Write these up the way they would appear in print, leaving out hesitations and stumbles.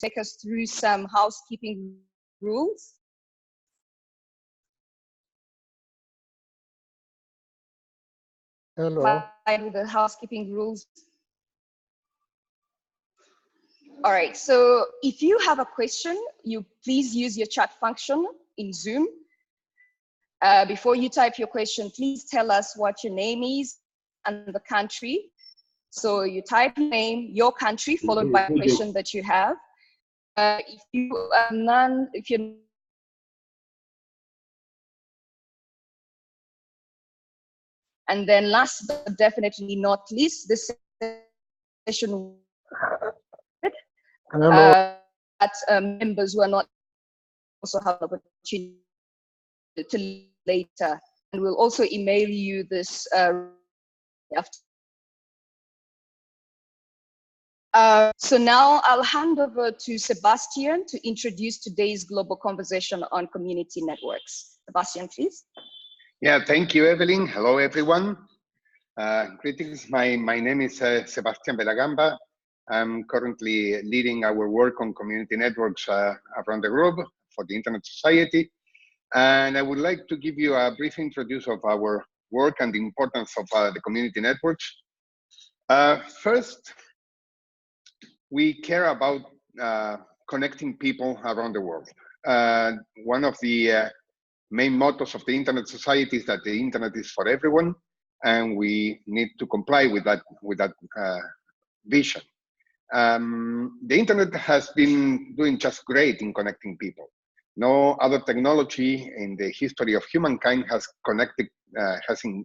take us through some housekeeping rules. Hello. With the housekeeping rules. All right, so if you have a question, you please use your chat function in Zoom. Before you type your question, please tell us what your name is and the country. So you type your name, your country, followed by a question that you have. If you're and then last but definitely not least, this session that members who are not also have an opportunity to later, and we'll also email you this after. So now I'll hand over to Sebastian to introduce today's global conversation on community networks. Sebastian, please. Yeah, thank you, Evelyn. Hello, everyone. Greetings. My name is Sebastian Belagamba. I'm currently leading our work on community networks around the globe for the Internet Society. And I would like to give you a brief introduction of our work and the importance of the community networks. First, we care about connecting people around the world. One of the main mottos of the Internet Society is that the Internet is for everyone, and we need to comply with that vision. The Internet has been doing just great in connecting people. No other technology in the history of humankind has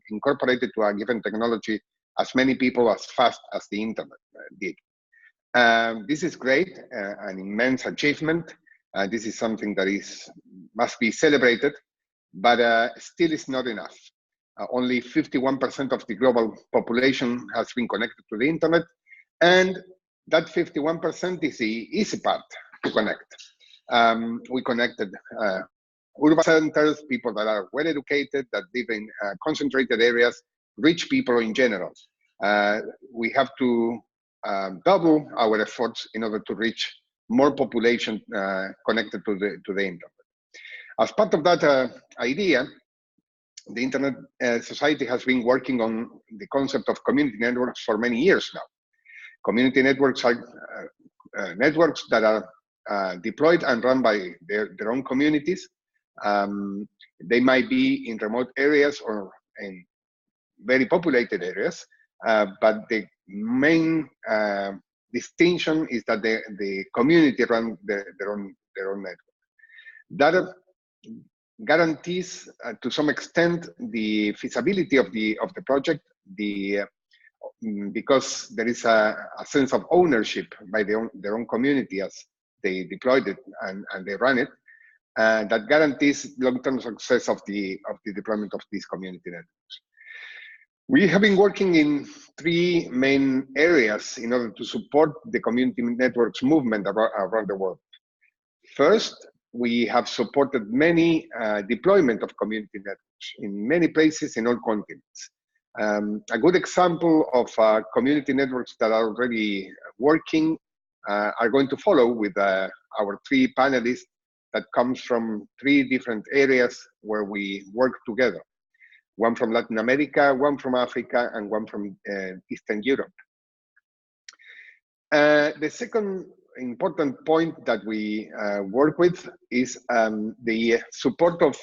incorporated to a given technology as many people as fast as the Internet did. This is great, an immense achievement. This is something that must be celebrated, but still is not enough. Only 51% of the global population has been connected to the Internet, and that 51% is the easy part to connect. We connected urban centers, people that are well educated, that live in concentrated areas, rich people in general. We have to double our efforts in order to reach more population connected to the Internet. As part of that idea, the Internet Society has been working on the concept of community networks for many years now. Community networks are networks that are deployed and run by their own communities. They might be in remote areas or in very populated areas, but the main distinction is that the community run their own network. That guarantees to some extent the feasibility of the project, because there is a sense of ownership by their own community as they deployed it and they run it, that guarantees long-term success of the deployment of these community networks. We have been working in three main areas in order to support the community networks movement around the world. First, we have supported many deployment of community networks in many places in all continents. A good example of community networks that are already working are going to follow with our three panelists that comes from three different areas where we work together. One from Latin America, one from Africa, and one from Eastern Europe. The second important point that we work with is the support of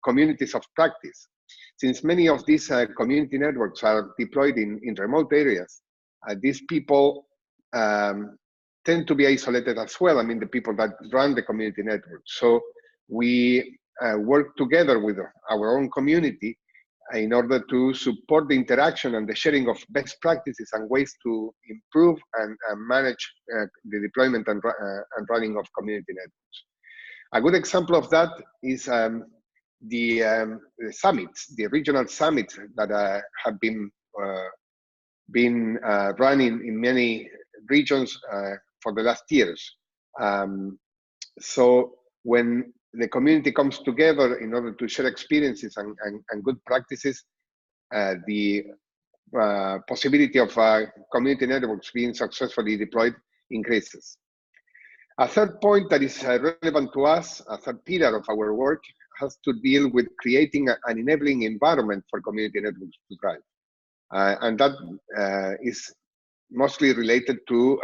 communities of practice. Since many of these community networks are deployed in remote areas, these people tend to be isolated as well. I mean, the people that run the community network. So we work together with our own community in order to support the interaction and the sharing of best practices and ways to improve and manage the deployment and running of community networks. A good example of that is the summits, the regional summits that have been running in many regions for the last years. So when the community comes together in order to share experiences and good practices, the possibility of community networks being successfully deployed increases. A third point that is relevant to us, a third pillar of our work, has to deal with creating an enabling environment for community networks to thrive. And that is mostly related to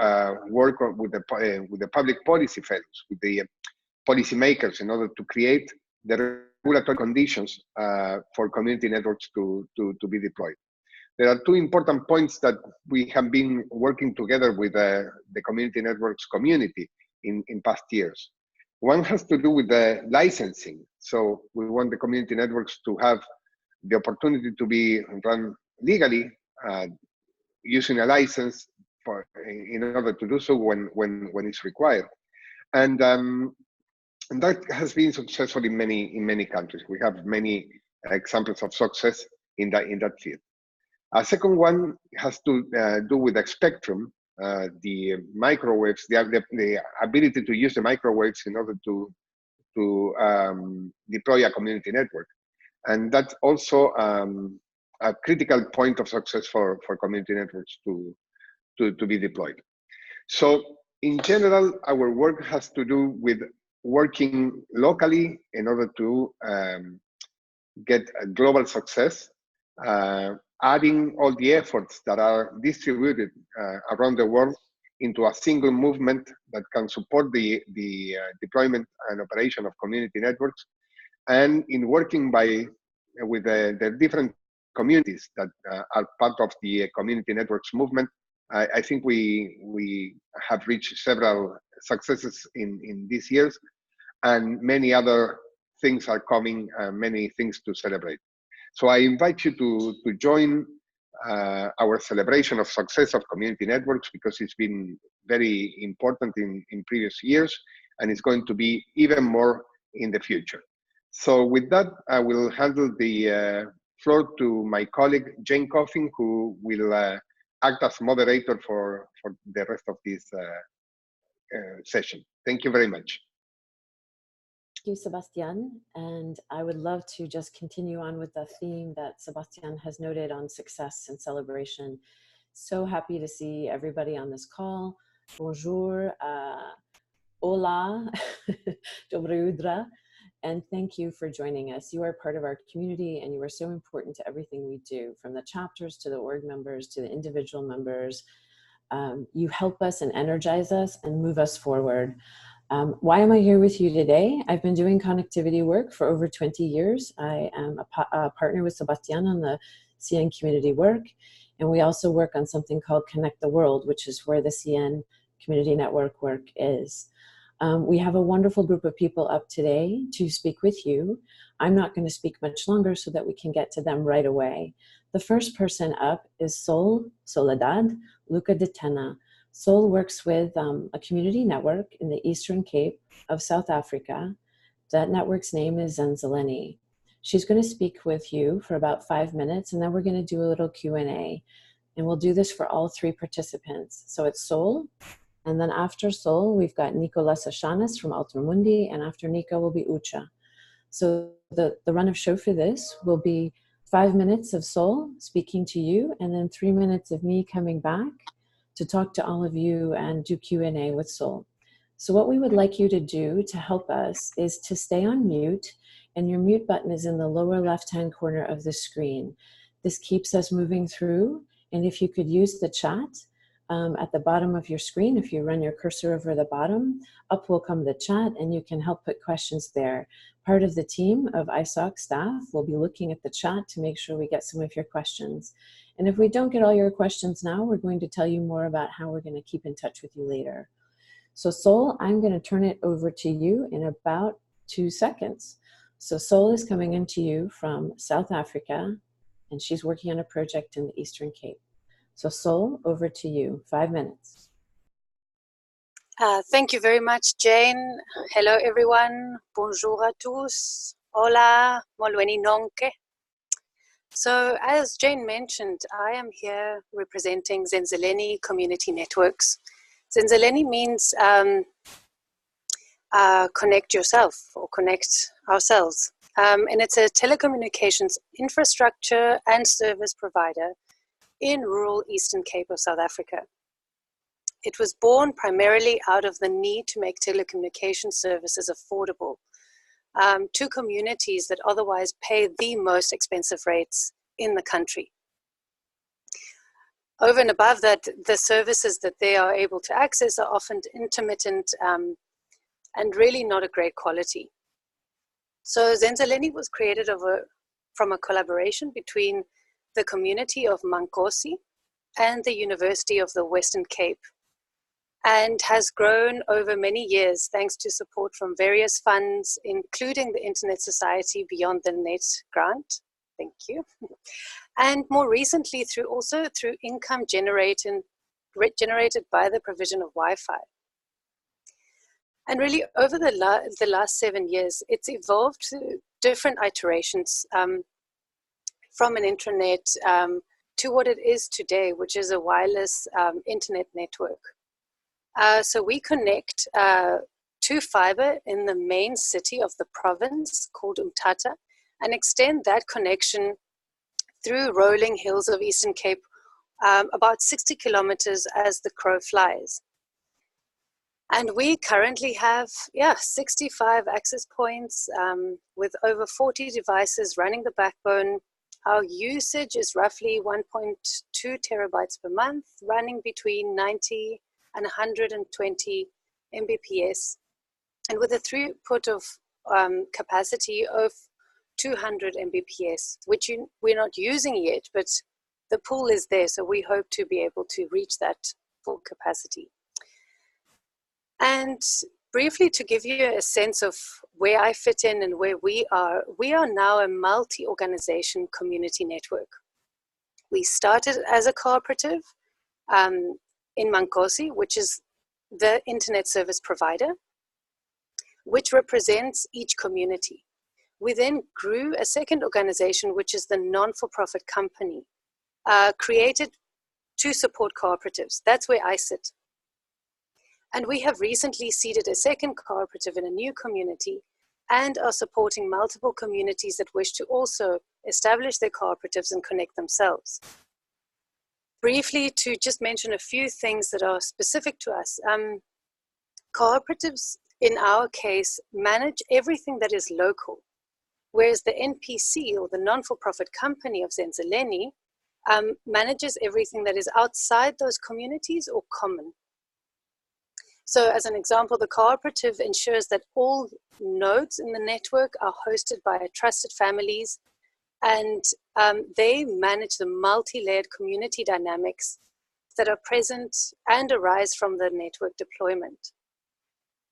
work with the public policy fellows, with the policymakers, in order to create the regulatory conditions for community networks to be deployed. There are two important points that we have been working together with the community networks community in past years. One has to do with the licensing. So we want the community networks to have the opportunity to be run legally using a license in order to do so when it's required. And that has been successful in many countries. We have many examples of success in that field. A second one has to do with the spectrum, the microwaves, the ability to use the microwaves in order to deploy a community network. And that's also a critical point of success for community networks to be deployed. So in general, our work has to do with working locally in order to get a global success, adding all the efforts that are distributed around the world into a single movement that can support the deployment and operation of community networks, and in working with the different communities that are part of the community networks movement. I think we have reached several successes in these years, and many other things are coming, many things to celebrate. So I invite you to join our celebration of success of community networks, because it's been very important in previous years, and it's going to be even more in the future. So with that, I will handle the floor to my colleague, Jane Coffin, who will act as moderator for the rest of this session. Thank you very much. Thank you, Sebastian. And I would love to just continue on with the theme that Sebastian has noted on success and celebration. So happy to see everybody on this call. Bonjour, hola, dobre udra, and thank you for joining us. You are part of our community, and you are so important to everything we do, from the chapters to the org members to the individual members. You help us and energize us and move us forward. Why am I here with you today? I've been doing connectivity work for over 20 years. I am a partner with Sebastian on the CN community work, and we also work on something called Connect the World, which is where the CN community network work is. We have a wonderful group of people up today to speak with you. I'm not going to speak much longer so that we can get to them right away. The first person up is Soledad Luca de Tena. Sol works with a community network in the Eastern Cape of South Africa. That network's name is Zenzeleni. She's going to speak with you for about 5 minutes, and then we're going to do a little Q&A. And we'll do this for all three participants. So it's Sol, and then after Sol, we've got Nicolas Ashanis from Ultramundi, and after Nico will be Ucha. So the run of show for this will be 5 minutes of Sol speaking to you, and then 3 minutes of me coming back to talk to all of you and do Q&A with Sol. So what we would like you to do to help us is to stay on mute, and your mute button is in the lower left-hand corner of the screen. This keeps us moving through, and if you could use the chat at the bottom of your screen, if you run your cursor over the bottom, up will come the chat, and you can help put questions there. Part of the team of ISOC staff will be looking at the chat to make sure we get some of your questions. And if we don't get all your questions now, we're going to tell you more about how we're going to keep in touch with you later. So Sol, I'm going to turn it over to you in about 2 seconds. So Sol is coming into you from South Africa, and she's working on a project in the Eastern Cape. So Sol, over to you, 5 minutes. Thank you very much, Jane. Hello, everyone. Bonjour à tous. Hola, molweni nonke. So as Jane mentioned, I am here representing Zenzeleni Community Networks. Zenzeleni means connect yourself, or connect ourselves. And it's a telecommunications infrastructure and service provider in rural Eastern Cape of South Africa. It was born primarily out of the need to make telecommunication services affordable to communities that otherwise pay the most expensive rates in the country. Over and above that, the services that they are able to access are often intermittent and really not a great quality. So Zenzaleni was created from a collaboration between the community of Mankosi and the University of the Western Cape, and has grown over many years thanks to support from various funds, including the Internet Society Beyond the Net grant. Thank you. And more recently, through income generated by the provision of Wi-Fi. And really, over the last 7 years, it's evolved to different iterations from an intranet to what it is today, which is a wireless internet network. So we connect to fiber in the main city of the province called Umtata, and extend that connection through rolling hills of Eastern Cape, about 60 kilometers as the crow flies. And we currently have, 65 access points with over 40 devices running the backbone. Our usage is roughly 1.2 terabytes per month, running between 90 and 120 Mbps, and with a throughput of capacity of 200 Mbps, which we're not using yet, but the pool is there, so we hope to be able to reach that full capacity. And briefly, to give you a sense of where I fit in and where we are now a multi-organization community network. We started as a cooperative in Mankosi, which is the internet service provider, which represents each community. We then grew a second organization, which is the non-for-profit company, created to support cooperatives. That's where I sit. And we have recently seeded a second cooperative in a new community and are supporting multiple communities that wish to also establish their cooperatives and connect themselves. Briefly, to just mention a few things that are specific to us. Cooperatives, in our case, manage everything that is local, whereas the NPC, or the non-for-profit company of Zenzaleni, manages everything that is outside those communities or common. So as an example, the cooperative ensures that all nodes in the network are hosted by trusted families, and they manage the multi-layered community dynamics that are present and arise from the network deployment.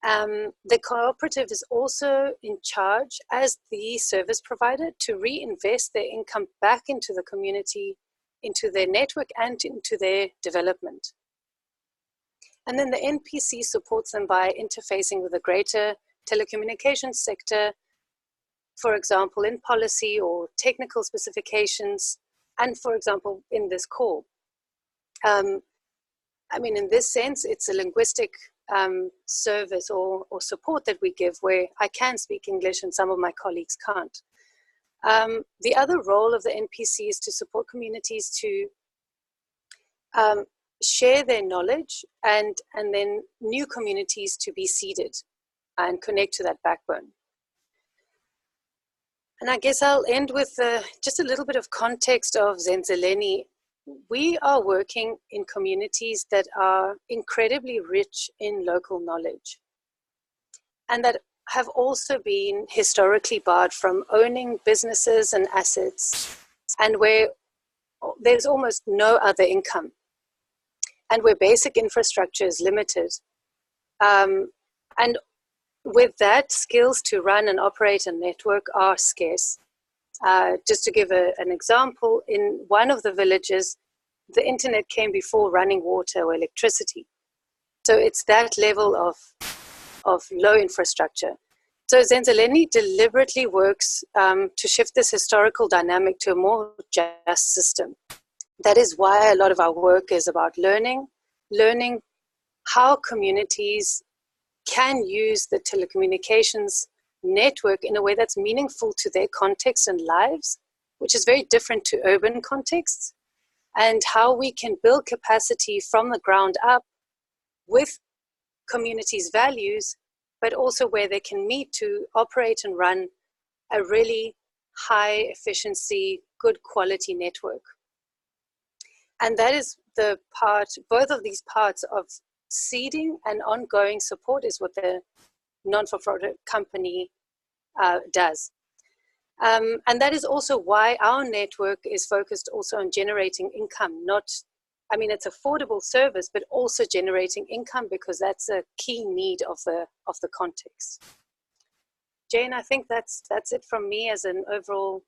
The cooperative is also in charge as the service provider to reinvest their income back into the community, into their network, and into their development. And then the NPC supports them by interfacing with the greater telecommunications sector, for example, in policy or technical specifications, and for example, in this call. In this sense, it's a linguistic service or support that we give, where I can speak English and some of my colleagues can't. The other role of the NPC is to support communities to share their knowledge and then new communities to be seeded and connect to that backbone. And I guess I'll end with just a little bit of context of Zenzaleni. We are working in communities that are incredibly rich in local knowledge, and that have also been historically barred from owning businesses and assets, and where there's almost no other income, and where basic infrastructure is limited. And with that, skills to run and operate a network are scarce. Just to give an example, in one of the villages, the internet came before running water or electricity. So it's that level of low infrastructure. So Zenzaleni deliberately works to shift this historical dynamic to a more just system. That is why a lot of our work is about learning how communities can use the telecommunications network in a way that's meaningful to their context and lives, which is very different to urban contexts, and how we can build capacity from the ground up with communities' values, but also where they can meet to operate and run a really high efficiency, good quality network. And that is the part, both of these parts of seeding and ongoing support is what the non-for-profit company does. And that is also why our network is focused also on generating income, not, I mean, it's affordable service, but also generating income, because that's a key need of the context. Jane, I think that's it from me as an overall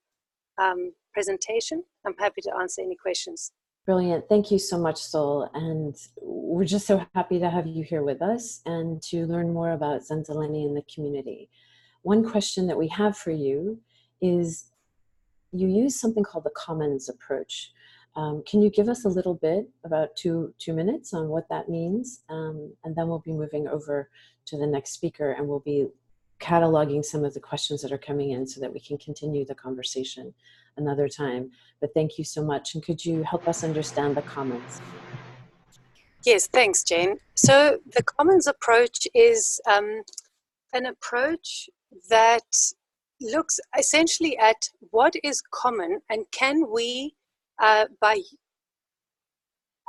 presentation. I'm happy to answer any questions. Brilliant. Thank you so much, Sol. And we're just so happy to have you here with us and to learn more about Zenzeleni in the community. One question that we have for you is, you use something called the commons approach. Can you give us a little bit, about two minutes, on what that means? And then we'll be moving over to the next speaker, and we'll be cataloging some of the questions that are coming in so that we can continue the conversation another time. But thank you so much. And could you help us understand the commons? Yes, thanks, Jane. So the commons approach is an approach that looks essentially at what is common, and can we, by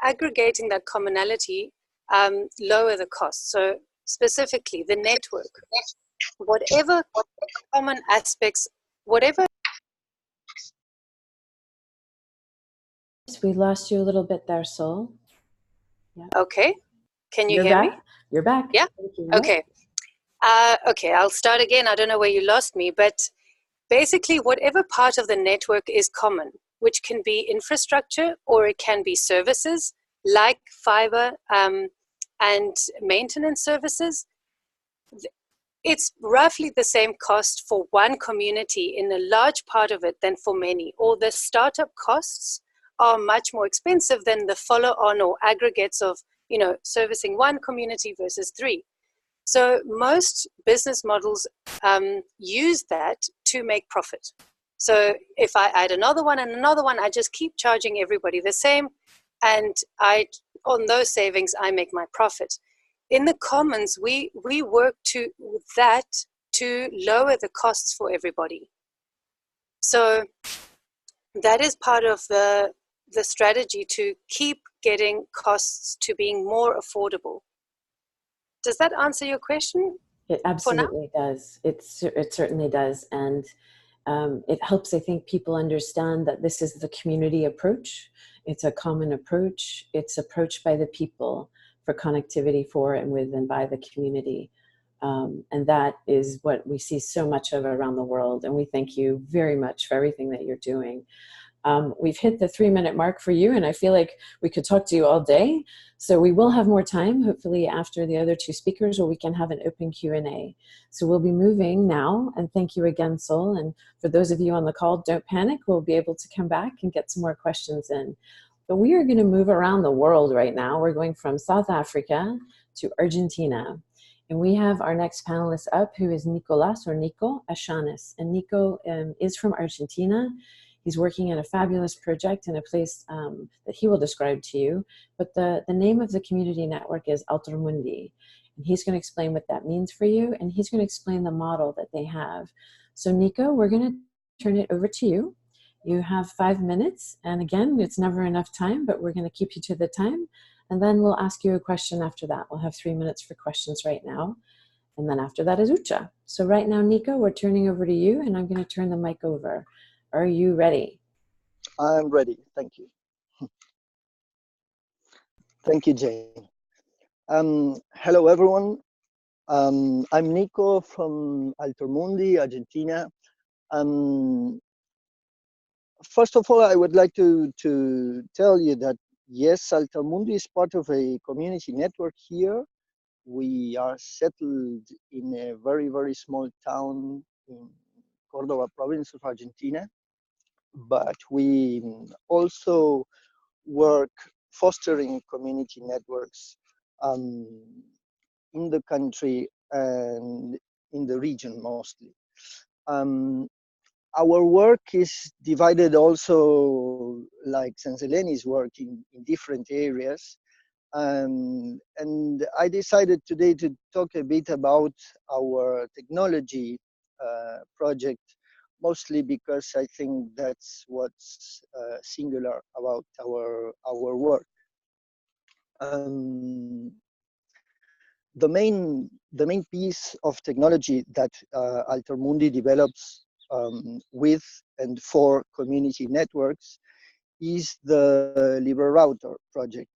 aggregating that commonality, lower the cost. So specifically the network, whatever common aspects, whatever. We lost you a little bit there, Sol. Yeah. Okay, can you You're hear back. me? You're back. Yeah. Okay. Okay, I'll start again. I don't know where you lost me, but basically whatever part of the network is common, which can be infrastructure or it can be services like fiber and maintenance services. It's roughly the same cost for one community in a large part of it than for many, or the startup costs are much more expensive than the follow-on or aggregates of, servicing one community versus three. So most business models use that to make profit. So if I add another one and another one, I just keep charging everybody the same, and on those savings, I make my profit. In the commons, we work with that to lower the costs for everybody. So that is part of the strategy to keep getting costs to being more affordable. Does that answer your question? It absolutely does. It certainly does. And it helps, I think, people understand that this is the community approach. It's a common approach. It's approached by the people for connectivity for and with and by the community. And that is what we see so much of around the world. And we thank you very much for everything that you're doing. We've hit the 3-minute mark for you, and I feel like we could talk to you all day. So we will have more time, hopefully after the other two speakers, where we can have an open Q&A. So we'll be moving now, and thank you again, Sol. And for those of you on the call, don't panic. We'll be able to come back and get some more questions in. But we are going to move around the world right now. We're going from South Africa to Argentina. And we have our next panelist up, who is Nicolas, or Nico Ashanis. And Nico is from Argentina. He's working on a fabulous project in a place that he will describe to you. But the name of the community network is InterCommunity. And he's going to explain what that means for you. And he's going to explain the model that they have. So Nico, we're going to turn it over to you. You have 5 minutes. And again, it's never enough time, but we're going to keep you to the time. And then we'll ask you a question after that. We'll have 3 minutes for questions right now. And then after that is Ucha. So right now, Nico, we're turning over to you, and I'm going to turn the mic over. Are you ready? I'm ready. Thank you. Thank you, Jane. Hello, everyone. I'm Nico from InterCommunity, Argentina. First of all, I would like to tell you that, yes, InterCommunity is part of a community network here. We are settled in a very, very small town in Córdoba province of Argentina. But we also work fostering community networks in the country and in the region mostly. Our work is divided also, like Zenzeleni's work, in different areas. And I decided today to talk a bit about our technology project, mostly because I think that's what's singular about our work. Um, the main piece of technology that Altermundi develops with and for community networks is the LibreRouter project.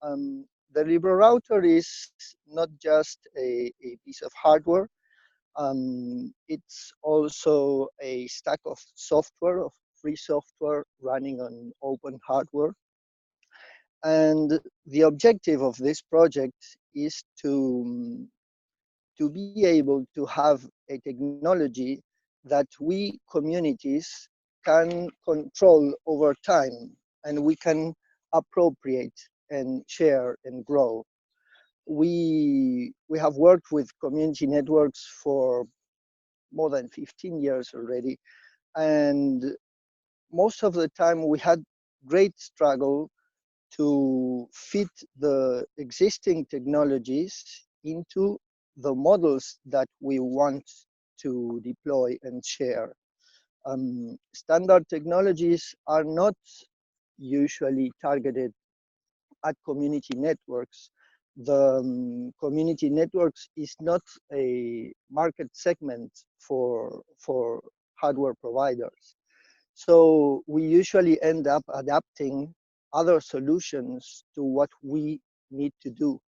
The LibreRouter is not just a piece of hardware. It's also a stack of software, of free software running on open hardware. And the objective of this project is to be able to have a technology that we communities can control over time, and we can appropriate and share and grow. We have worked with community networks for more than 15 years already, and most of the time we had great struggle to fit the existing technologies into the models that we want to deploy and share. Standard technologies are not usually targeted at community networks. The community networks is not a market segment for hardware providers. So we usually end up adapting other solutions to what we need to do.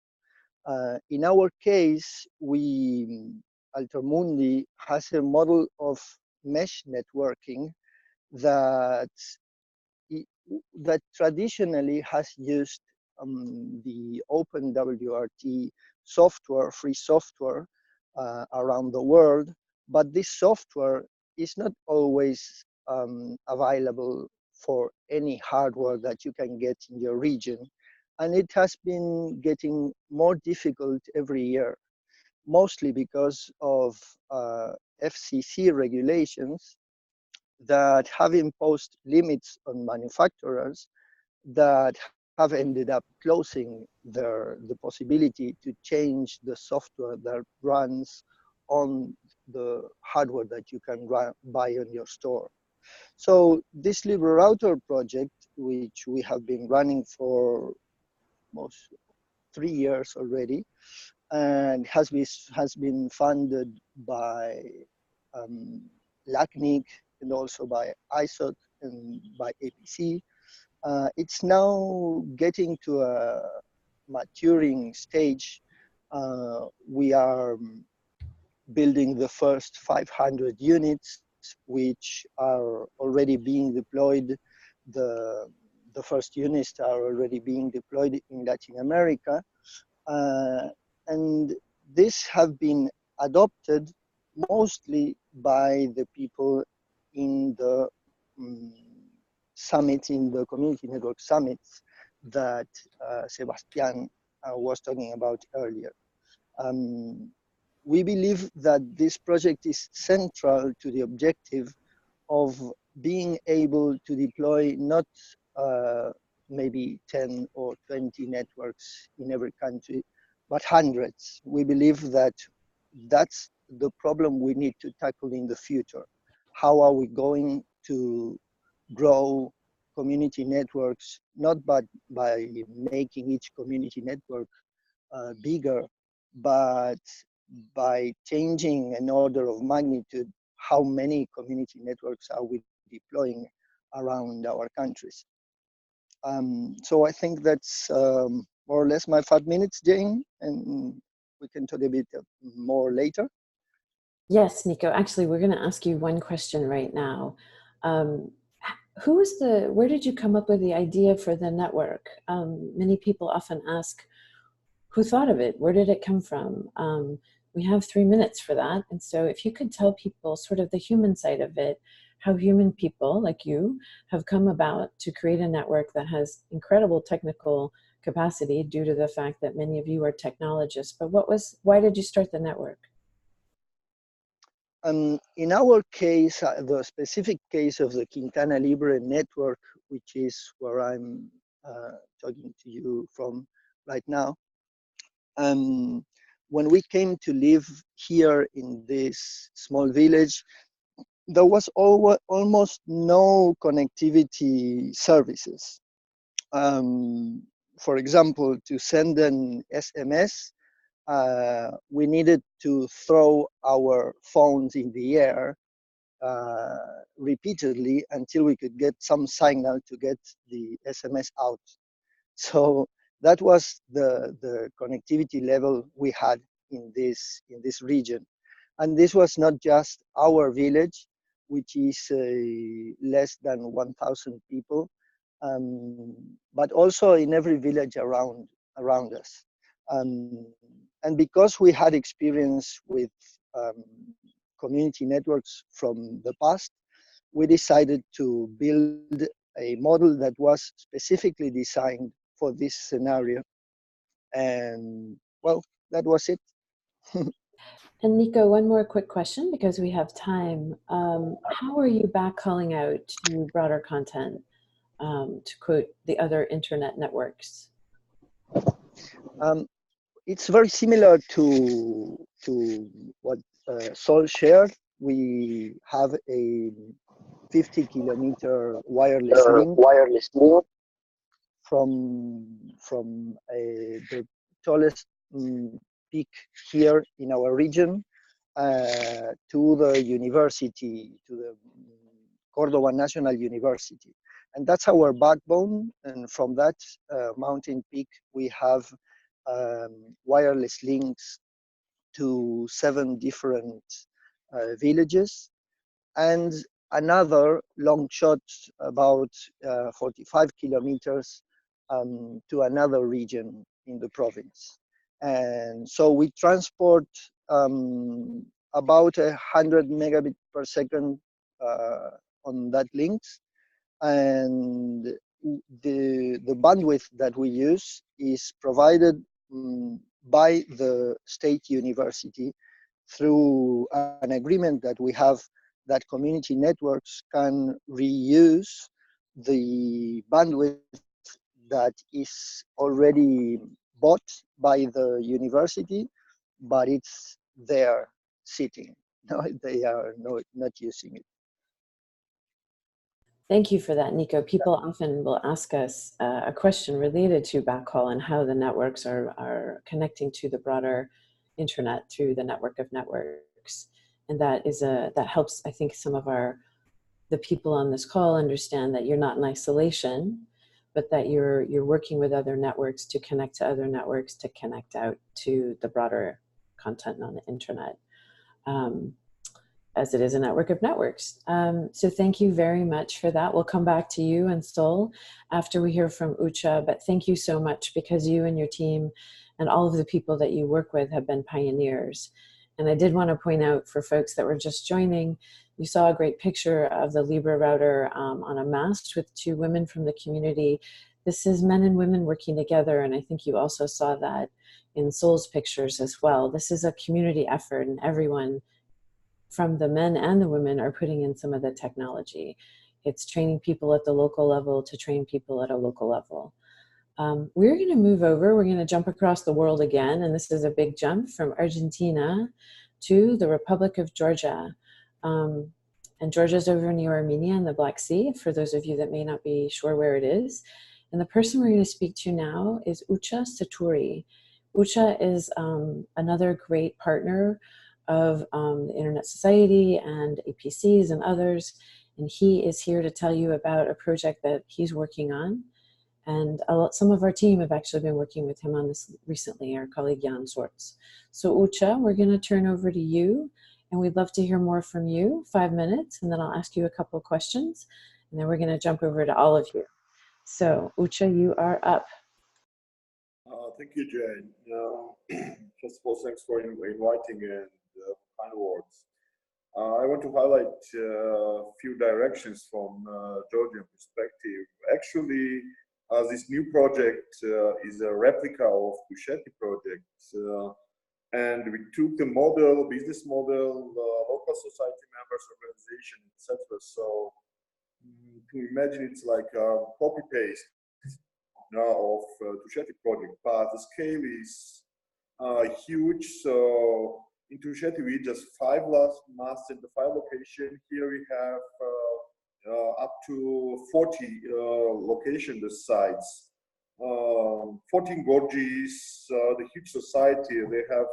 In our case, Altermundi has a model of mesh networking that that traditionally has used the OpenWRT software, free software around the world, but this software is not always available for any hardware that you can get in your region. And it has been getting more difficult every year, mostly because of FCC regulations that have imposed limits on manufacturers that have ended up closing the possibility to change the software that runs on the hardware that you can buy on your store. So this LibreRouter project, which we have been running for almost 3 years already, and has been funded by LACNIC and also by ISOC and by APC. It's now getting to a maturing stage. We are building the first 500 units, which are already being deployed. The first units are already being deployed in Latin America. And this have been adopted mostly by the people in the summits, in the community network summits that Sebastian was talking about earlier. We believe that this project is central to the objective of being able to deploy not maybe 10 or 20 networks in every country, but hundreds. We believe that that's the problem we need to tackle in the future. How are we going to grow community networks, not by making each community network bigger, but by changing an order of magnitude, how many community networks are we deploying around our countries. So I think that's more or less my 5 minutes, Jane, and we can talk a bit more later. Yes, Nico, actually, we're going to ask you one question right now. Where did you come up with the idea for the network? Many people often ask, who thought of it? Where did it come from? We have 3 minutes for that. And so if you could tell people sort of the human side of it, how human people like you have come about to create a network that has incredible technical capacity due to the fact that many of you are technologists. But why did you start the network? In our case, the specific case of the Quintana Libre network, which is where I'm talking to you from, right now. When we came to live here in this small village, there was almost no connectivity services. For example, to send an SMS, we needed to throw our phones in the air repeatedly until we could get some signal to get the SMS out. So that was the connectivity level we had in this region. And this was not just our village, which is less than 1,000 people, but also in every village around us. And because we had experience with community networks from the past, we decided to build a model that was specifically designed for this scenario. And well, that was it. And Nico, one more quick question because we have time. How are you backcalling out to broader content, to quote the other internet networks? It's very similar to what Sol shared. We have a 50-kilometer wireless link from the tallest peak here in our region to the university, to the Cordoba National University. And that's our backbone. And from that mountain peak, we have wireless links to 7 different villages, and another long shot about 45 kilometers to another region in the province. And so we transport about 100 megabit per second on that links, and the bandwidth that we use is provided by the state university through an agreement that we have that community networks can reuse the bandwidth that is already bought by the university, but it's there sitting. No, they are not using it. Thank you for that, Nico. People often will ask us a question related to backhaul and how the networks are connecting to the broader internet through the network of networks. And that helps, I think, some of the people on this call understand that you're not in isolation, but that you're working with other networks to connect to other networks to connect out to the broader content on the internet. As it is a network of networks. So thank you very much for that. We'll come back to you and Sol after we hear from Ucha, but thank you so much because you and your team and all of the people that you work with have been pioneers. And I did want to point out for folks that were just joining, you saw a great picture of the Libra router on a mast with 2 women from the community. This is men and women working together, and I think you also saw that in Sol's pictures as well. This is a community effort, and everyone from the men and the women are putting in some of the technology. It's training people at the local level to train people at a local level. We're going to move over. We're going to jump across the world again, and this is a big jump from Argentina to the Republic of Georgia. And Georgia's over near Armenia in the Black Sea, for those of you that may not be sure where it is. And the person we're going to speak to now is Ucha Saturi. Ucha is another great partner of the Internet Society and APCs and others, and he is here to tell you about a project that he's working on. And some of our team have actually been working with him on this recently, our colleague Jan Swartz. So Ucha, we're going to turn over to you, and we'd love to hear more from you, 5 minutes, and then I'll ask you a couple of questions, and then we're going to jump over to all of you. So Ucha, you are up. Thank you, Jane. First of all, thanks for inviting and kind words. I want to highlight a few directions from Georgian perspective. Actually, this new project is a replica of Kusheti project, and we took the model, business model, local society members, organization, etc. So to imagine it's like a copy paste of of Tusheti project, but the scale is huge. So in Tusheti, we just 5 last masts in the 5 location. Here we have up to 40 location the sites. 14 gorges, the huge society. They have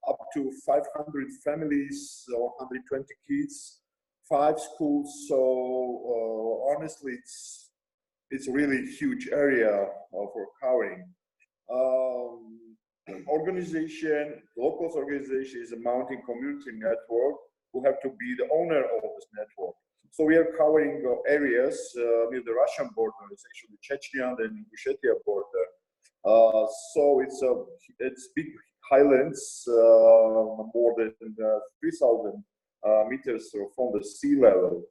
up to 500 families, 120 kids, 5 schools. So honestly, it's a really huge area for covering. Organization, local organization is a mountain community network who have to be the owner of this network. So we are covering areas near the Russian border. It's actually Chechnya and Ingushetia border. So it's big highlands, more than 3,000 meters from the sea level.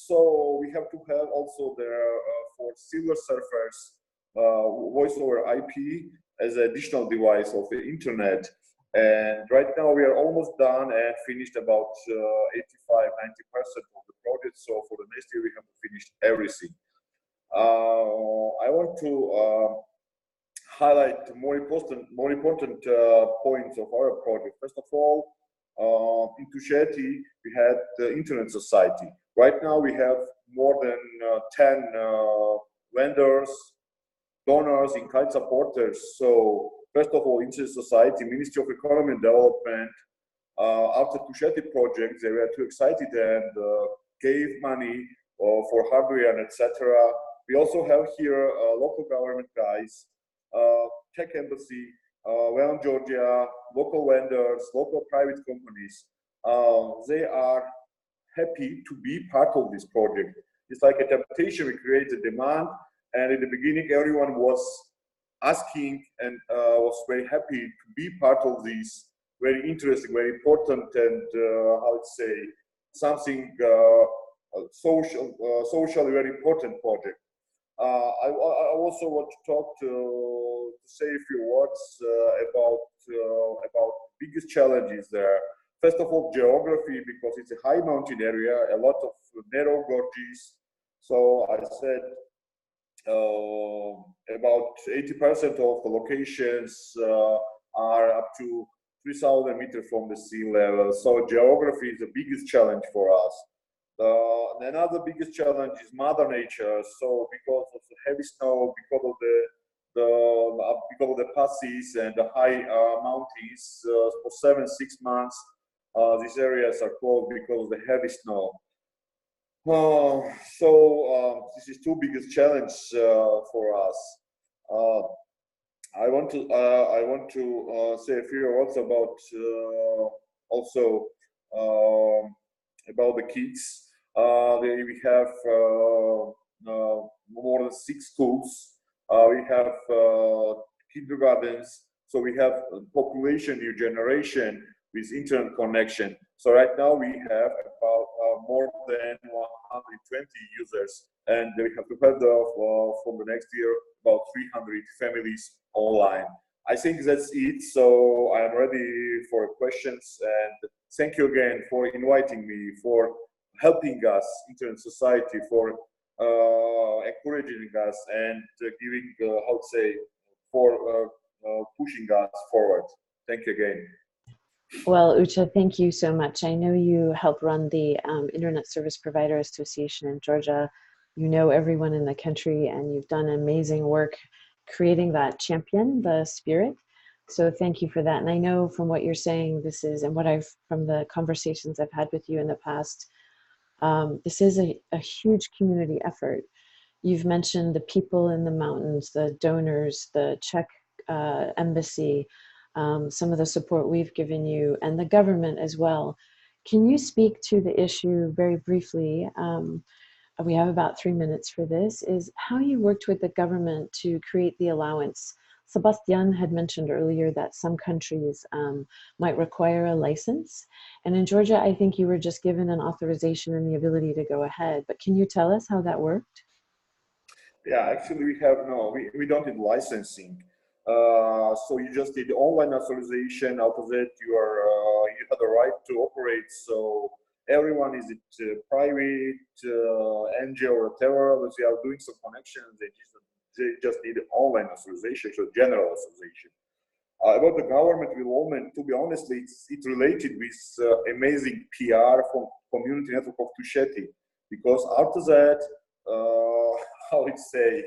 So we have to have also there for silver surfers voice over IP as an additional device of the internet. And right now we are almost done and finished about 85–90% of the project. So for the next year we have to finish everything. I want to highlight more important points of our project. First of all, in Tusheti we had the Internet Society. Right now we have more than 10 vendors, donors, and kind supporters. So first of all, Internet Society, Ministry of Economy and Development, after Tusheti project, they were too excited and gave money for hardware and etc. We also have here local government guys, tech embassy, well in Georgia, local vendors, local private companies. They are happy to be part of this project. It's like a temptation. We create a demand, and in the beginning, everyone was asking and was very happy to be part of this very interesting, very important, and how to say, something socially very important project. I also want to talk to say a few words about biggest challenges there. First of all, geography, because it's a high mountain area, a lot of narrow gorges. So I said about 80% of the locations are up to 3,000 meters from the sea level. So geography is the biggest challenge for us. Another biggest challenge is Mother Nature. So because of the heavy snow, because of the passes and the high mountains, for 7–6 months, these areas are closed because of the heavy snow. This is 2 biggest challenges for us. I want to say a few words about also about the kids. We have more than 6 schools. We have kindergartens. So we have population, new generation with internet connection. So right now we have about more than 120 users, and we have to have from the next year about 300 families online. I think that's it. So I'm ready for questions, and thank you again for inviting me, for helping us, Internet Society, for encouraging us and giving, how to say, for pushing us forward. Thank you again. Well, Ucha, thank you so much. I know you help run the Internet Service Provider Association in Georgia. You know everyone in the country, and you've done amazing work creating that champion, the spirit. So thank you for that. And I know from what you're saying, this is, and from the conversations I've had with you in the past, this is a huge community effort. You've mentioned the people in the mountains, the donors, the Czech embassy, some of the support we've given you, and the government as well. Can you speak to the issue very briefly? We have about 3 minutes for this, is how you worked with the government to create the allowance. Sebastian had mentioned earlier that some countries might require a license. And in Georgia, I think you were just given an authorization and the ability to go ahead. But can you tell us how that worked? Yeah, actually we don't need licensing. So you just need online authorization. After that, you have the right to operate. So everyone, is it private, NGO or whatever, but they are doing some connections. They just they just need online authorization, so general authorization. About the government involvement, to be honest, it's related with amazing PR from community network of Tusheti, because after that, how it say,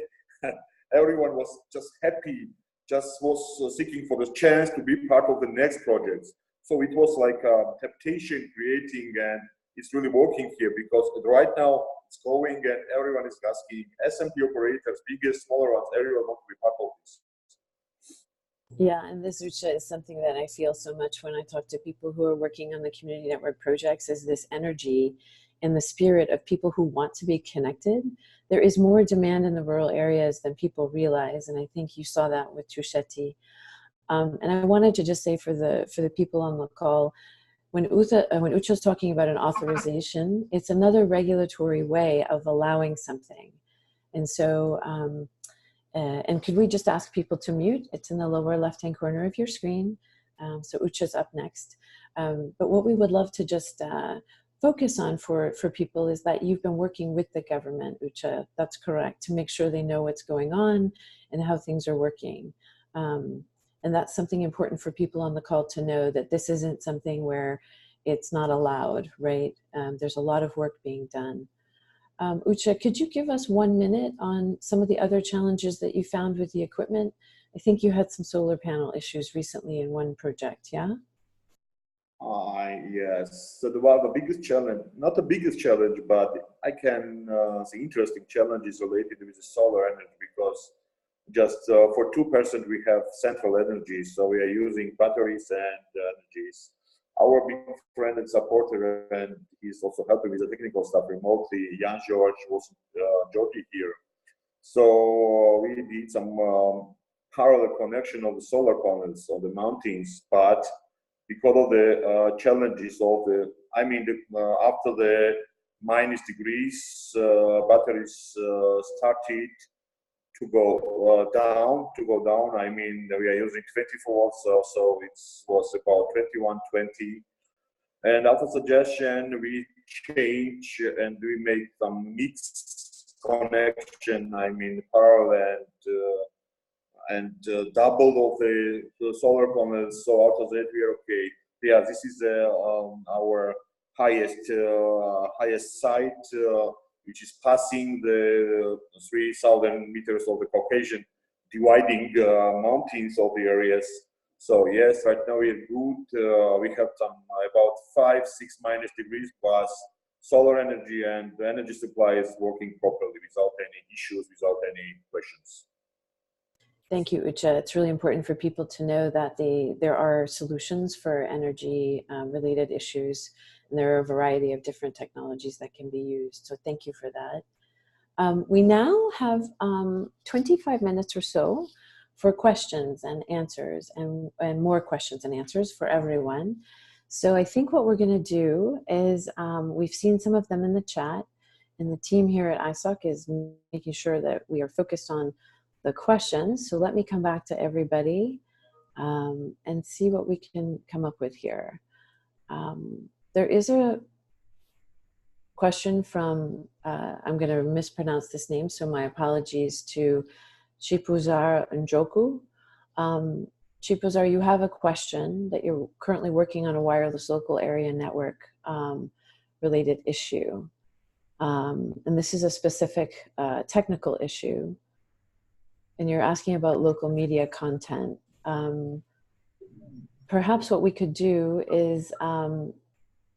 everyone was just happy, just was seeking for the chance to be part of the next projects. So it was like a temptation creating, and it's really working here, because right now it's going and everyone is asking, SMP operators, biggest, smaller ones, everyone wants to be part of this. Yeah, and this Ucha is something that I feel so much when I talk to people who are working on the community network projects, is this energy and the spirit of people who want to be connected. There is more demand in the rural areas than people realize, and I think you saw that with Tusheti. And I wanted to just say for the people on the call, when Ucha's talking about an authorization, it's another regulatory way of allowing something. And so, and could we just ask people to mute? It's in the lower left-hand corner of your screen. So Ucha's up next. But what we would love to just focus on for people is that you've been working with the government, Ucha, that's correct, to make sure they know what's going on and how things are working. And that's something important for people on the call to know, that this isn't something where it's not allowed, right? There's a lot of work being done. Ucha, could you give us 1 minute on some of the other challenges that you found with the equipment? I think you had some solar panel issues recently in one project, yeah? Yes, so the biggest challenge, not the biggest challenge, but I can say interesting challenges related with the solar energy, because just for 2% we have central energy, so we are using batteries and energies. Our big friend and supporter, and he's also helping with the technical stuff remotely, Jan George, was Georgie here. So we did some parallel connection of the solar panels on the mountains, but because of the challenges of the, after the minus degrees, batteries started to go down. I mean, we are using 24 volts, so it was about 2120. And after suggestion, we change and we make some mixed connection. I mean, parallel and double of the solar panels. So out of that, we are okay. Yeah, this is our highest site, which is passing the 3,000 meters of the Caucasian dividing mountains of the areas. So yes, right now we are good. We have some about 5-6 minus degrees plus solar energy, and the energy supply is working properly without any issues, without any questions. Thank you, Ucha. It's really important for people to know that there are solutions for energy related issues, and there are a variety of different technologies that can be used. So thank you for that. We now have 25 minutes or so for questions and answers, and more questions and answers for everyone. So I think what we're going to do is, we've seen some of them in the chat, and the team here at ISOC is making sure that we are focused on the questions. So let me come back to everybody and see what we can come up with here. There is a question from, I'm going to mispronounce this name, so my apologies to Chipuzar Njoku. Chipuzar, you have a question that you're currently working on a wireless local area network related issue. And this is a specific technical issue. And you're asking about local media content. Perhaps what we could do is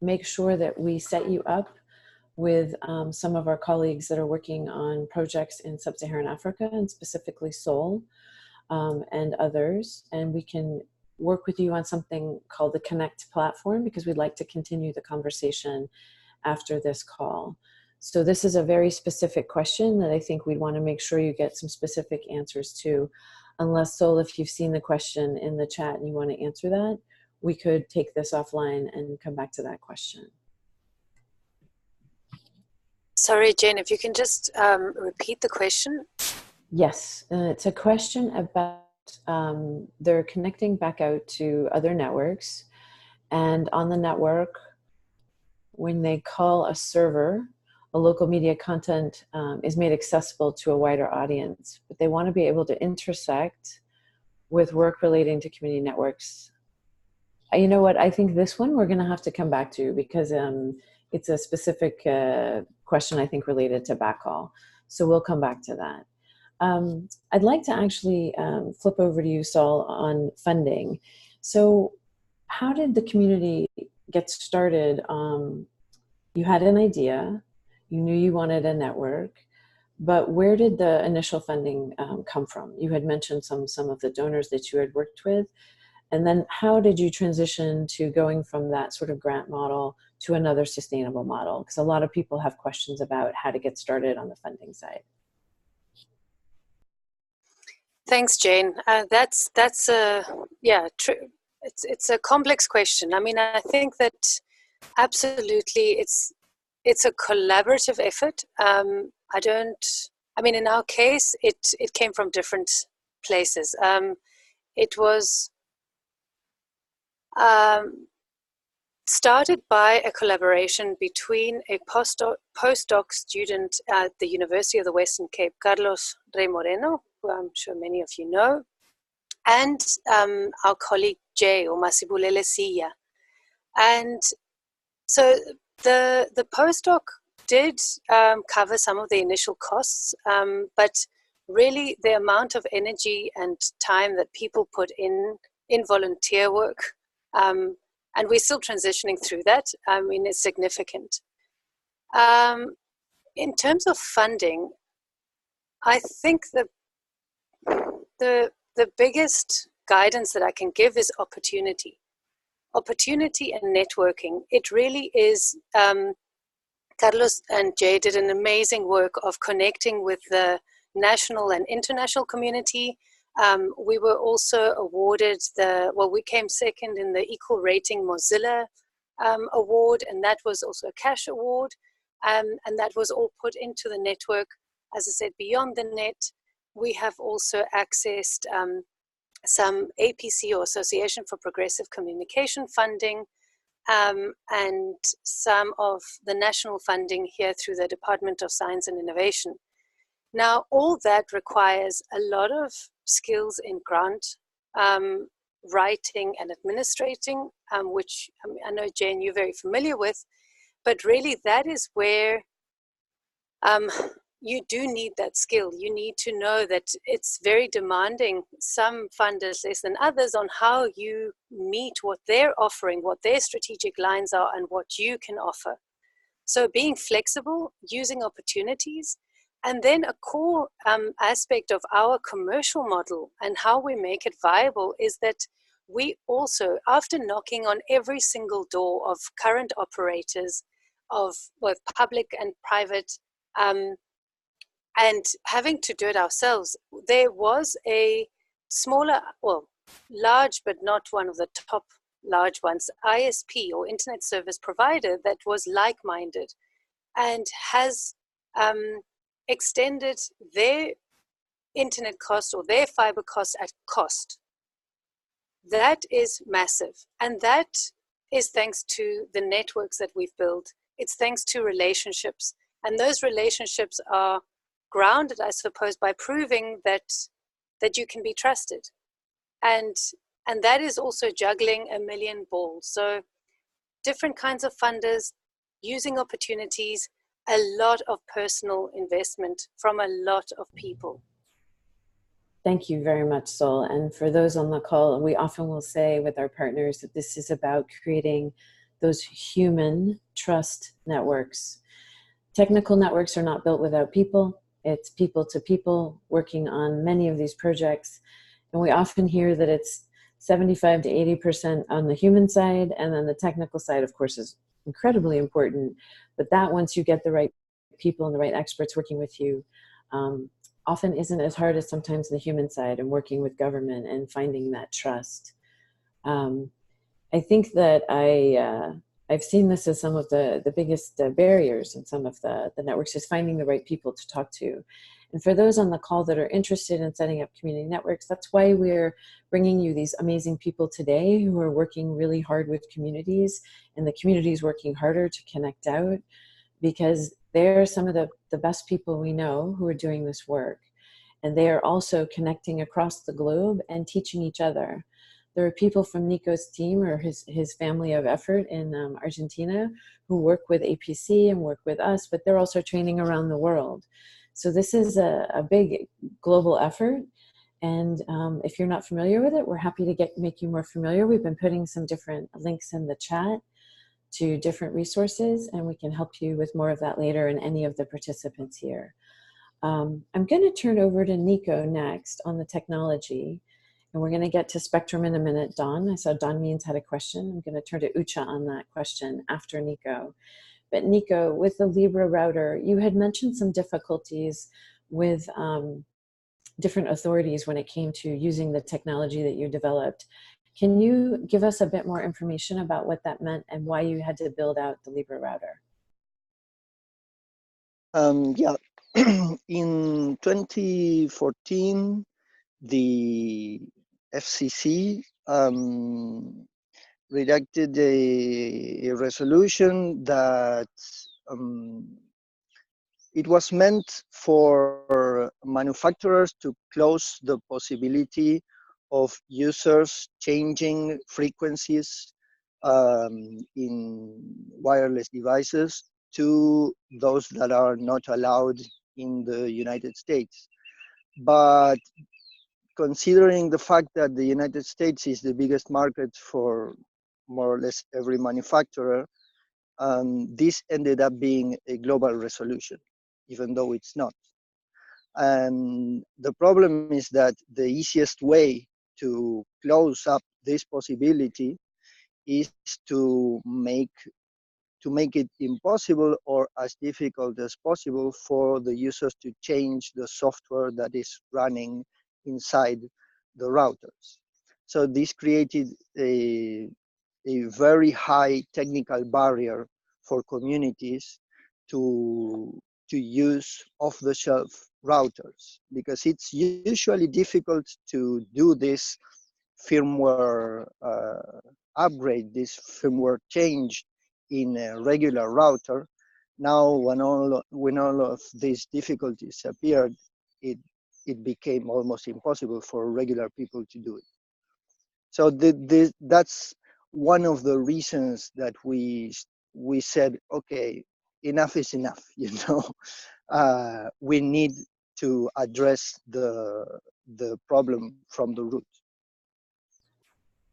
make sure that we set you up with some of our colleagues that are working on projects in Sub-Saharan Africa, and specifically Seoul and others. And we can work with you on something called the Connect platform, because we'd like to continue the conversation after this call. So this is a very specific question that I think we'd want to make sure you get some specific answers to. Unless, Sol, if you've seen the question in the chat and you want to answer that, we could take this offline and come back to that question. Sorry, Jen, if you can just repeat the question. Yes, it's a question about they're connecting back out to other networks, and on the network, when they call a server, a local media content is made accessible to a wider audience, but they want to be able to intersect with work relating to community networks. You know what, I think this one we're going to have to come back to, because it's a specific question, I think, related to backhaul. So we'll come back to that. I'd like to actually flip over to you, Saul, on funding. So how did the community get started? You had an idea, you knew you wanted a network, but where did the initial funding come from? You had mentioned some of the donors that you had worked with. And then how did you transition to going from that sort of grant model to another sustainable model? Because a lot of people have questions about how to get started on the funding side. Thanks, Jane. That's a it's a complex question. I mean, I think that absolutely it's a collaborative effort. I mean, in our case, it came from different places. It was started by a collaboration between a postdoc student at the University of the Western Cape, Carlos Rey Moreno, who I'm sure many of you know, and our colleague Jay, or Masibulele Siya. And so the postdoc did cover some of the initial costs, but really the amount of energy and time that people put in volunteer work, and we're still transitioning through that, I mean, it's significant. In terms of funding, I think the biggest guidance that I can give is opportunity and networking. It really is. Carlos and Jay did an amazing work of connecting with the national and international community. We were also awarded we came second in the Equal Rating Mozilla award, and that was also a cash award. And that was all put into the network. As I said, beyond the net, we have also accessed some APC, or Association for Progressive Communication funding, and some of the national funding here through the Department of Science and Innovation. Now, all that requires a lot of skills in grant writing and administrating, which I know, Jane, you're very familiar with, but really that is where you do need that skill. You need to know that it's very demanding, some funders less than others, on how you meet what they're offering, what their strategic lines are, and what you can offer. So being flexible, using opportunities, and then a core aspect of our commercial model and how we make it viable is that we also, after knocking on every single door of current operators of both public and private, and having to do it ourselves, there was a smaller, large but not one of the top large ones, ISP, or Internet Service Provider, that was like-minded and has extended their internet cost or their fiber cost at cost. That is massive, and that is thanks to the networks that we've built. It's thanks to relationships, and those relationships are grounded, I suppose, by proving that you can be trusted, and that is also juggling a million balls. So different kinds of funders, using opportunities, a lot of personal investment from a lot of people. Thank you very much, Sol. And for those on the call, we often will say with our partners that this is about creating those human trust networks. Technical networks are not built without people. It's people to people working on many of these projects. And we often hear that it's 75 to 80% on the human side, and then the technical side, of course, is incredibly important. But that, once you get the right people and the right experts working with you, often isn't as hard as sometimes the human side and working with government and finding that trust. I think that I've seen this as some of the biggest barriers in some of the networks, is finding the right people to talk to. And for those on the call that are interested in setting up community networks, that's why we're bringing you these amazing people today who are working really hard with communities, and the communities working harder to connect out. because they're some of the best people we know who are doing this work. And they are also connecting across the globe and teaching each other. There are people from Nico's team or his family of effort in Argentina who work with APC and work with us, but they're also training around the world. So this is a big global effort. And if you're not familiar with it, we're happy to make you more familiar. We've been putting some different links in the chat to different resources, and we can help you with more of that later and any of the participants here. I'm going to turn over to Nico next on the technology, and we're going to get to Spectrum in a minute. Don, I saw Don Means had a question. I'm going to turn to Ucha on that question after Nico. But Nico, with the Libra router, you had mentioned some difficulties with different authorities when it came to using the technology that you developed. Can you give us a bit more information about what that meant and why you had to build out the Libra router? Yeah, in 2014, the FCC redacted a resolution that it was meant for manufacturers to close the possibility of users changing frequencies in wireless devices to those that are not allowed in the United States. But considering the fact that the United States is the biggest market for more or less every manufacturer, this ended up being a global resolution, even though it's not. And the problem is that the easiest way to close up this possibility is to make it impossible or as difficult as possible for the users to change the software that is running inside the routers. So this created a very high technical barrier for communities to use off-the-shelf routers, because it's usually difficult to do this firmware upgrade, this firmware change in a regular router. Now, when all of these difficulties appeared, it became almost impossible for regular people to do it. So that's one of the reasons that we said, okay, enough is enough. You know, we need to address the problem from the root.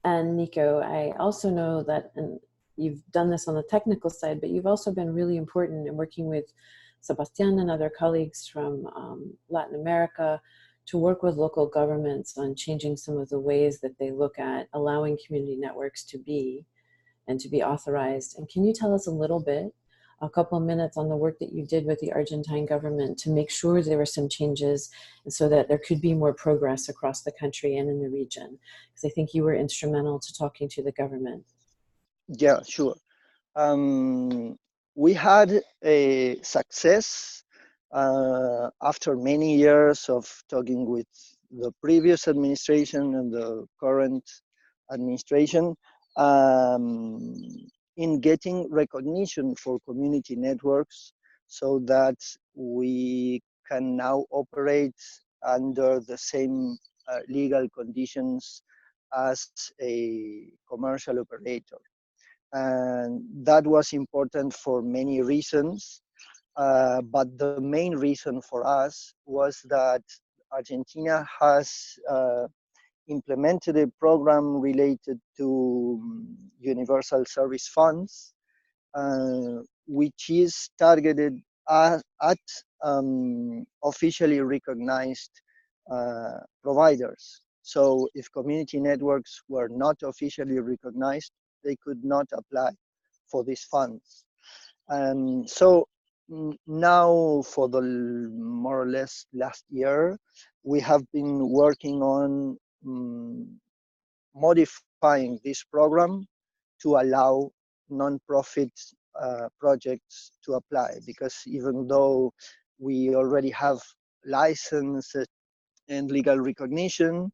And Nico, I also know that, and you've done this on the technical side, but you've also been really important in working with Sebastian and other colleagues from Latin America to work with local governments on changing some of the ways that they look at allowing community networks to be and to be authorized. And can you tell us a little bit, a couple of minutes, on the work that you did with the Argentine government to make sure there were some changes and so that there could be more progress across the country and in the region? Because I think you were instrumental to talking to the government. Yeah, sure. We had a success after many years of talking with the previous administration and the current administration in getting recognition for community networks, so that we can now operate under the same legal conditions as a commercial operator. And that was important for many reasons. But the main reason for us was that Argentina has implemented a program related to universal service funds, which is targeted at officially recognized providers. So if community networks were not officially recognized, they could not apply for these funds. And so now, for the more or less last year, we have been working on modifying this program to allow non-profit projects to apply, because even though we already have license and legal recognition,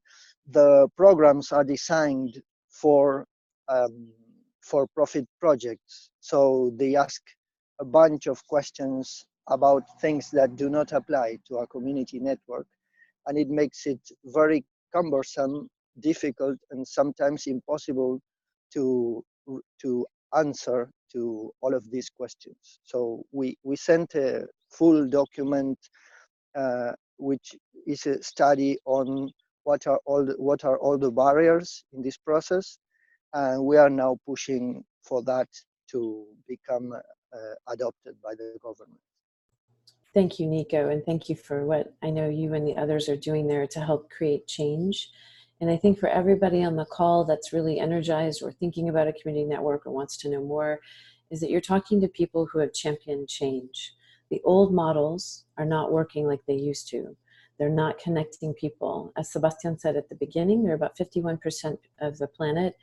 the programs are designed for profit projects. So they ask a bunch of questions about things that do not apply to a community network, and it makes it very cumbersome, difficult, and sometimes impossible to answer to all of these questions. So we sent a full document which is a study on what are all the barriers in this process, and we are now pushing for that to become adopted by the government. Thank you, Nico, and thank you for what I know you and the others are doing there to help create change. And I think for everybody on the call that's really energized or thinking about a community network or wants to know more, is that you're talking to people who have championed change. The old models are not working like they used to. They're not connecting people. As Sebastian said at the beginning, they're about 51% of the planet,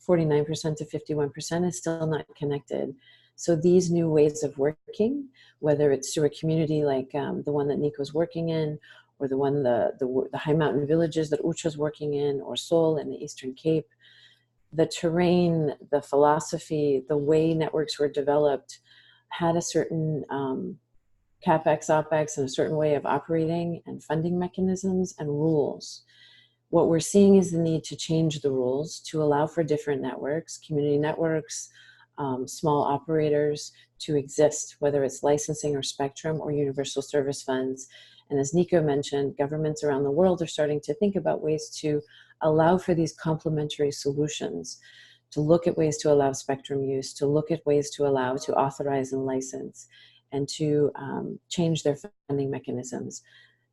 49% to 51% is still not connected. So these new ways of working, whether it's through a community like the one that Nico's working in, or the one, the high mountain villages that Ucha's working in, or Sol in the Eastern Cape, the terrain, the philosophy, the way networks were developed had a certain CapEx, OpEx, and a certain way of operating and funding mechanisms and rules. What we're seeing is the need to change the rules to allow for different networks, community networks, small operators to exist, whether it's licensing or spectrum or universal service funds. And as Nico mentioned, governments around the world are starting to think about ways to allow for these complementary solutions, to look at ways to allow spectrum use, to look at ways to allow to authorize and license, and to change their funding mechanisms.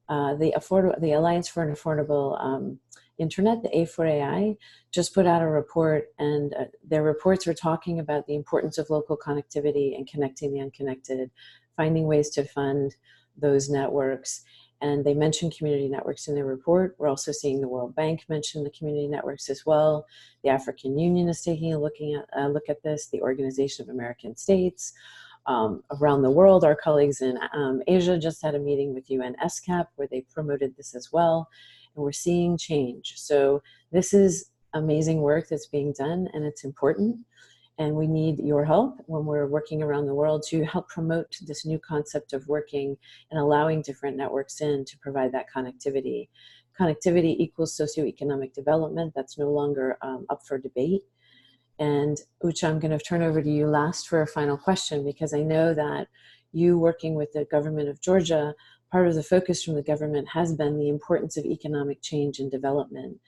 The Alliance for an Affordable Internet, the A4AI, just put out a report, and their reports are talking about the importance of local connectivity and connecting the unconnected, finding ways to fund those networks. And they mention community networks in their report. We're also seeing the World Bank mention the community networks as well. The African Union is taking a look at this, the Organization of American States. Around the world, our colleagues in Asia just had a meeting with UN SCAP where they promoted this as well, and we're seeing change. So this is amazing work that's being done, and it's important, and we need your help when we're working around the world to help promote this new concept of working and allowing different networks in to provide that connectivity. Connectivity equals socioeconomic development. That's no longer up for debate. And Ucha, I'm going to turn over to you last for a final question, because I know that you working with the government of Georgia, part of the focus from the government has been the importance of economic change and development.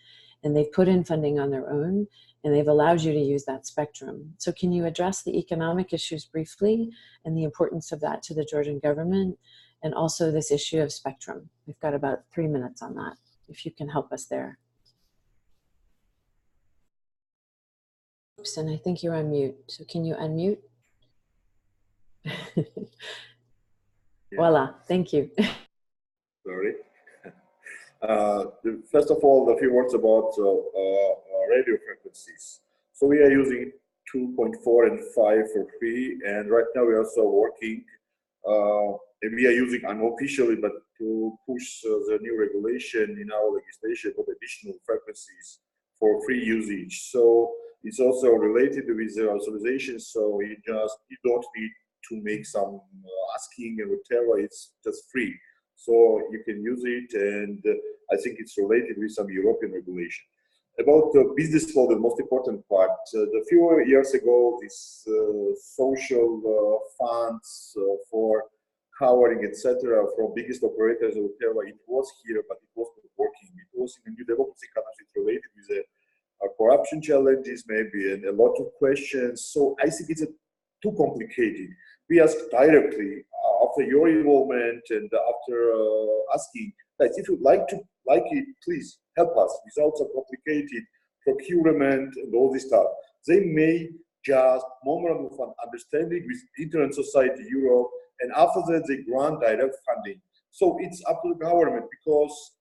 And they've put in funding on their own, and they've allowed you to use that spectrum. So can you address the economic issues briefly and the importance of that to the Georgian government, and also this issue of spectrum? We've got about 3 minutes on that, if you can help us there. Oops, and I think you're on mute. So can you unmute? Voila, thank you. Sorry. First of all, a few words about radio frequencies. So we are using 2.4 and 5 for free, and right now we are also working, and we are using unofficially, but to push the new regulation in our legislation of additional frequencies for free usage. So it's also related with the authorization, so you don't need to make some asking and whatever, it's just free. So you can use it, and I think it's related with some European regulation. About the business model, the most important part, a few years ago, this social funds for covering, etc., from biggest operators or whatever, it was here, but it was not working. It was in the new democracy countries related with the corruption challenges, maybe, and a lot of questions. So I think it's too complicated. We ask directly after your involvement and after asking that if you'd like it, please help us without some complicated procurement and all this stuff. They may just memorandum of understanding with Internet Society Europe, and after that they grant direct funding. So it's up to the government, because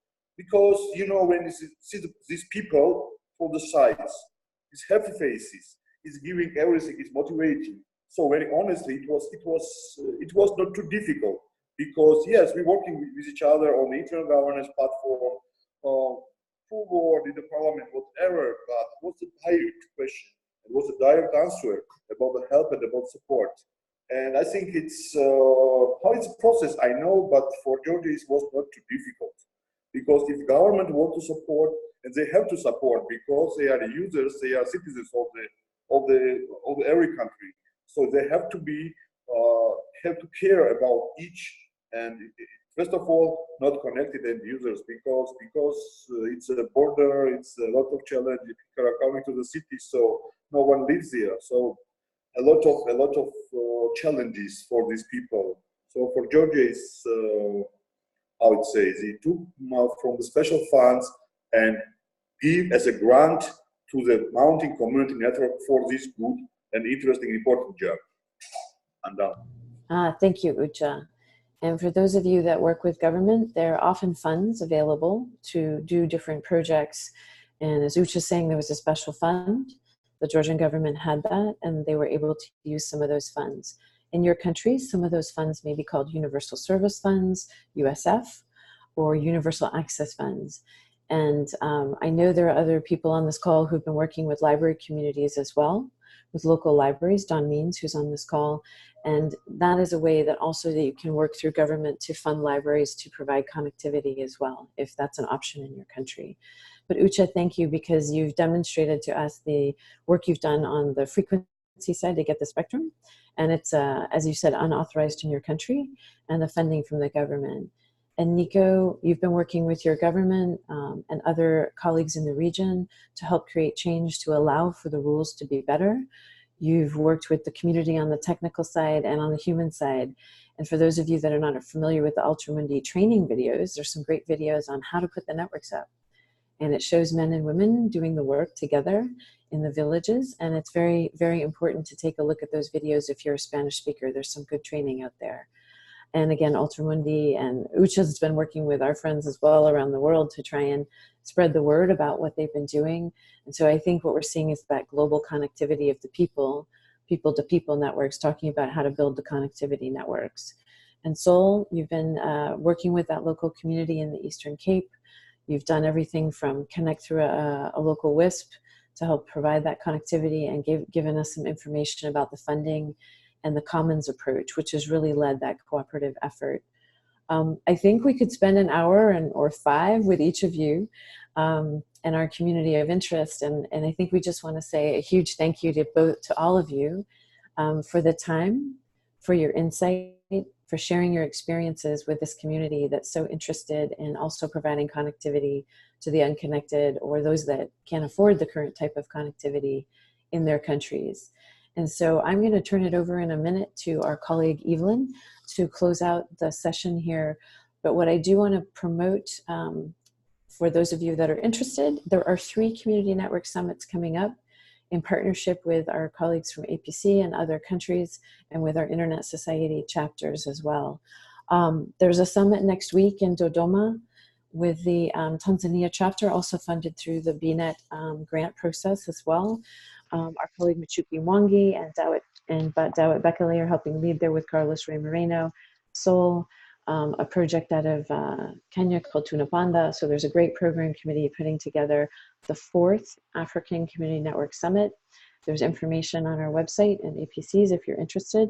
you know, when you see these people for the sides, these happy faces, is giving everything, is motivating. So very honestly, it was not too difficult, because yes, we're working with each other on the internal governance platform, full board in the parliament, whatever. But what's the direct question? It was a direct answer about the help and about support. And I think it's how it's a process, I know, but for Georgia it was not too difficult, because if government want to support, and they have to support because they are the users, they are citizens of every country, so they have to be have to care about each, and first of all not connected end users, because it's a border, it's a lot of challenge. People are coming to the city, so no one lives there, so a lot of challenges for these people. So for Georgia, it's I would say they took from the special funds and give as a grant to the mounting community network for this good and interesting, important job. I'm done. Thank you, Ucha. And for those of you that work with government, there are often funds available to do different projects. And as Ucha is saying, there was a special fund. The Georgian government had that, and they were able to use some of those funds. In your country, some of those funds may be called Universal Service Funds, USF, or Universal Access Funds. And I know there are other people on this call who've been working with library communities as well, with local libraries, Don Means, who's on this call. And that is a way that also that you can work through government to fund libraries to provide connectivity as well, if that's an option in your country. But Ucha, thank you, because you've demonstrated to us the work you've done on the frequency side to get the spectrum. And it's, as you said, unauthorized in your country, and the funding from the government. And Nico, you've been working with your government and other colleagues in the region to help create change to allow for the rules to be better. You've worked with the community on the technical side and on the human side. And for those of you that are not familiar with the Ultramundi training videos, there's some great videos on how to put the networks up. And it shows men and women doing the work together in the villages. And it's very, very important to take a look at those videos if you're a Spanish speaker. There's some good training out there. And again, Ultramundi and Ucha's been working with our friends as well around the world to try and spread the word about what they've been doing. And so I think what we're seeing is that global connectivity of the people-to-people networks, talking about how to build the connectivity networks. And Sol, you've been working with that local community in the Eastern Cape. You've done everything from connect through a local WISP to help provide that connectivity, and given us some information about the funding and the commons approach, which has really led that cooperative effort. I think we could spend an hour or 5 with each of you and our community of interest. And I think we just want to say a huge thank you to all of you for the time, for your insight, for sharing your experiences with this community that's so interested in also providing connectivity to the unconnected, or those that can't afford the current type of connectivity in their countries. And so I'm going to turn it over in a minute to our colleague Evelyn to close out the session here. But what I do want to promote for those of you that are interested, there are 3 community network summits coming up in partnership with our colleagues from APC and other countries, and with our Internet Society chapters as well. There's a summit next week in Dodoma with the Tanzania chapter, also funded through the BNet grant process as well. Our colleague Michuki Mwangi and Dawit Bekele are helping lead there with Carlos Ray Moreno. Sol, a project out of Kenya called Tunapanda. So there's a great program committee putting together the 4th African Community Network Summit. There's information on our website and APCs if you're interested,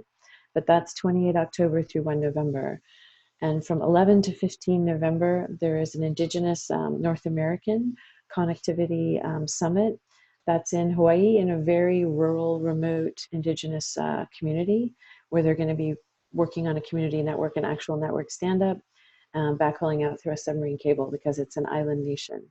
but that's 28 October through 1 November. And from 11 to 15 November, there is an Indigenous North American Connectivity Summit. That's in Hawaii, in a very rural, remote Indigenous community, where they're going to be working on a community network, an actual network stand-up, backhauling out through a submarine cable because it's an island nation.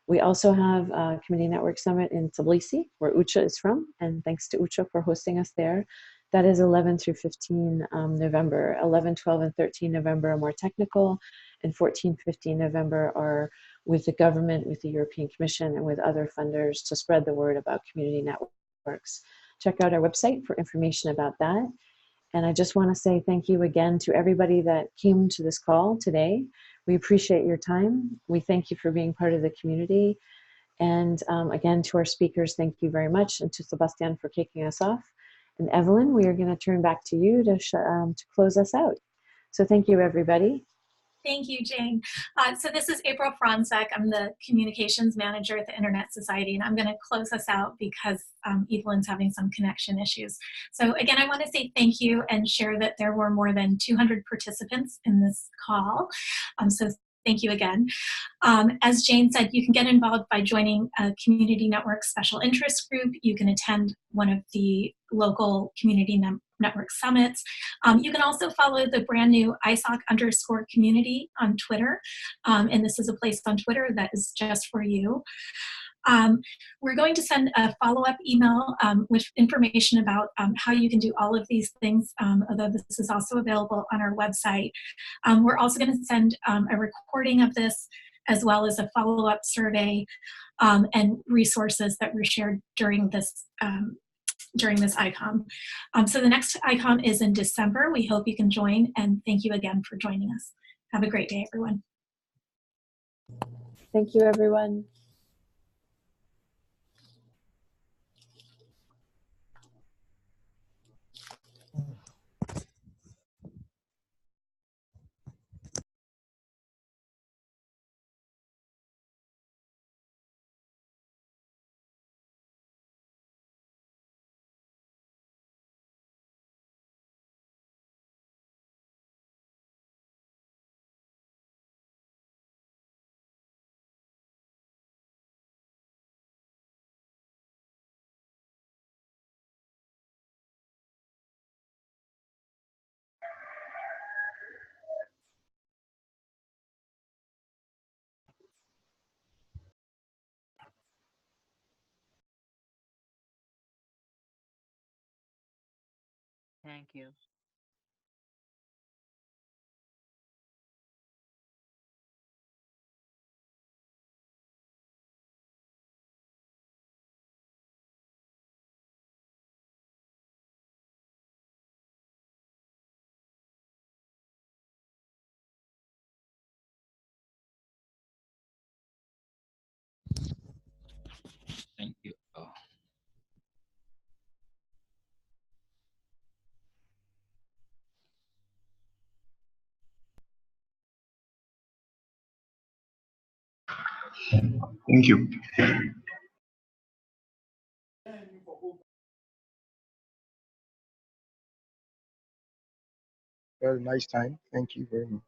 We also have a community network summit in Tbilisi, where Ucha is from, and thanks to Ucha for hosting us there. That is 11 through 15 November. 11, 12, and 13 November are more technical, and 14, 15 November are with the government, with the European Commission, and with other funders to spread the word about community networks. Check out our website for information about that. And I just want to say thank you again to everybody that came to this call today. We appreciate your time. We thank you for being part of the community. And again, to our speakers, thank you very much. And to Sebastian for kicking us off. And Evelyn, we are going to turn back to you to close us out. So thank you, everybody. Thank you, Jane. So this is April Franzek. I'm the communications manager at the Internet Society, and I'm going to close us out because Evelyn's having some connection issues. So again, I want to say thank you and share that there were more than 200 participants in this call. So thank you again. As Jane said, you can get involved by joining a Community Network special interest group. You can attend one of the local Community Network summits. You can also follow the brand new ISOC_community on Twitter. And this is a place on Twitter that is just for you. We're going to send a follow-up email with information about how you can do all of these things, although this is also available on our website. We're also going to send a recording of this as well as a follow-up survey and resources that were shared during this ICOM. So the next ICOM is in December. We hope you can join, and thank you again for joining us. Have a great day, everyone. Thank you, everyone. Thank you. Thank you. Oh. Thank you. Very nice time. Thank you very much.